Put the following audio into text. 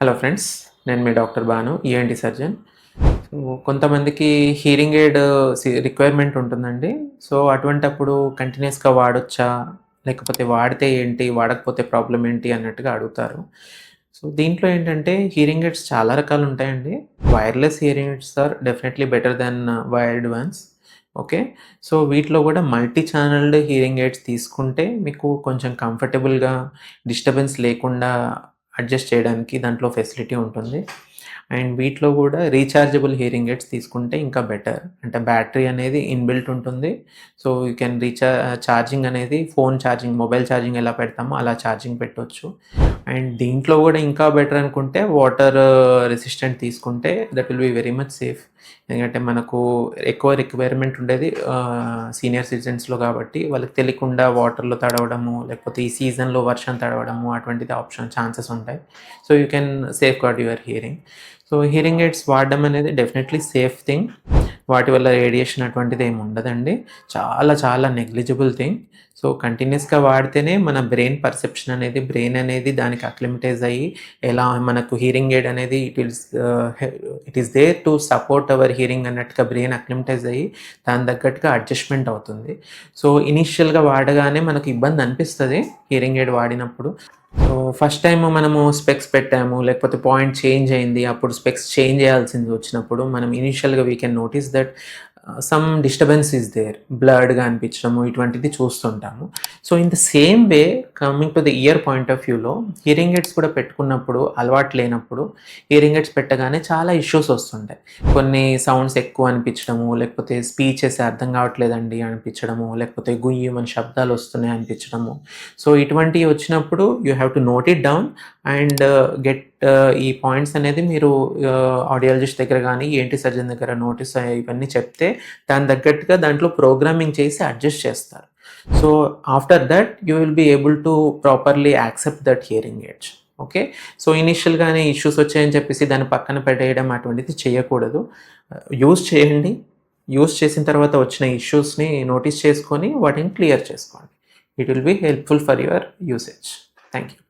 Hello friends, నేను మీ doctor Banu, ENT surgeon. So కొంతమందికి హీరింగ్ ఎయిడ్ రిక్వైర్మెంట్ ఉంటుందండి. సో అటువంటప్పుడు కంటిన్యూస్‌గా వాడొచ్చా? లేకపోతే వాడితే ఏంటి? వాడకపోతే ప్రాబ్లమ్ ఏంటి? అన్నట్టుగా అడుగుతారు. సో దీంట్లో ఏంటంటే హీరింగ్ ఎయిడ్స్ చాలా రకాలుంటాయండి. Wireless hearing aids are definitely better than wired ones. Okay. So వీటిలో గూడా మల్టీ ఛానెల్డ్ హీరింగ్ ఎయిడ్స్ తీసుకుంటే మీకు కొంచెం కంఫర్టబుల్‌గా, డిస్టర్బెన్స్ లేకుండా అడ్జస్ట్ చేయడానికి దాంట్లో ఫెసిలిటీ ఉంటుంది. అండ్ వీటిలో కూడా రీఛార్జబుల్ హియరింగ్ ఎయిడ్స్ తీసుకుంటే ఇంకా బెటర్. అంటే బ్యాటరీ అనేది ఇన్‌బిల్ట్ ఉంటుంది. సో యూ కెన్ ఛార్జింగ్ అనేది ఫోన్ ఛార్జింగ్, మొబైల్ ఛార్జింగ్ ఎలా పెడతామో అలా ఛార్జింగ్ పెట్టొచ్చు. అండ్ దీంట్లో కూడా ఇంకా బెటర్ అనుకుంటే వాటర్ రెసిస్టెంట్ తీసుకుంటే that will be very much safe. ఎందుకంటే మనకు ఎక్కువ రిక్వైర్మెంట్ ఉండేది సీనియర్ సిటిజన్స్‌లో కాబట్టి వాళ్ళకి తెలియకుండా వాటర్‌లో తడవడము, లేకపోతే ఈ సీజన్‌లో వర్షం తడవడము అటువంటిది ఛాన్సెస్ ఉంటాయి. So you can safeguard your hearing. So hearing AIDS వాడడం అనేది డెఫినెట్లీ సేఫ్ థింగ్. వాటి వల్ల రేడియేషన్ అటువంటిది ఏమి ఉండదండి. చాలా చాలా నెగ్లిజిబుల్ థింగ్. సో కంటిన్యూస్‌గా వాడితేనే మన బ్రెయిన్ అనేది దానికి అక్లిమటైజ్ అయ్యి ఎలా మనకు హియరింగ్ ఎయిడ్ అనేది it is there to support our hearing అన్నట్టుగా బ్రెయిన్ అక్లిమటైజ్ అయ్యి దాని తగ్గట్టుగా అడ్జస్ట్‌మెంట్ అవుతుంది. సో ఇనీషియల్‌గా వాడగానే మనకు ఇబ్బంది అనిపిస్తది హియరింగ్ ఎయిడ్ వాడినప్పుడు. సో ఫస్ట్ టైమ్ మనము స్పెక్స్ పెట్టాము, లేకపోతే పాయింట్ చేంజ్ అయింది. అప్పుడు స్పెక్స్ చేంజ్ చేయాల్సింది వచ్చినప్పుడు మనం ఇనీషియల్‌గా we can notice that some disturbance is there. బ్లర్డ్‌గా అనిపించడము ఇటువంటిది చూస్తుంటాము. So in the same way coming to the ear point of వ్యూలో హియరింగ్ ఎయిడ్స్ కూడా పెట్టుకున్నప్పుడు అలవాటు లేనప్పుడు హియరింగ్ ఎయిడ్స్ పెట్టగానే చాలా ఇష్యూస్ వస్తుంటాయి. కొన్ని సౌండ్స్ ఎక్కువ అనిపించడము, లేకపోతే స్పీచెస్ అర్థం కావట్లేదండి అనిపించడము, లేకపోతే గుయ్యమని శబ్దాలు వస్తున్నాయి అనిపించడము. సో ఇటువంటివి వచ్చినప్పుడు you have to note it down and get ఈ పాయింట్స్ అనేది మీరు ఆడియాలజిస్ట్ దగ్గర కానీ ఏంటి సర్జన్ దగ్గర నోటీస్ ఇవన్నీ చెప్తే దాని తగ్గట్టుగా దాంట్లో ప్రోగ్రామింగ్ చేసి అడ్జస్ట్ చేస్తారు. So after that you will be able to properly accept that hearing aids. Okay. So ఇనిషియల్గానే ఇష్యూస్ వచ్చాయని చెప్పేసి దాన్ని పక్కన పెట్టేయడం అటువంటిది చేయకూడదు. యూస్ చేయండి. యూస్ చేసిన తర్వాత వచ్చిన ఇష్యూస్ని నోటీస్ చేసుకొని వాటిని క్లియర్ చేసుకోండి. It will be helpful for your usage. Thank you.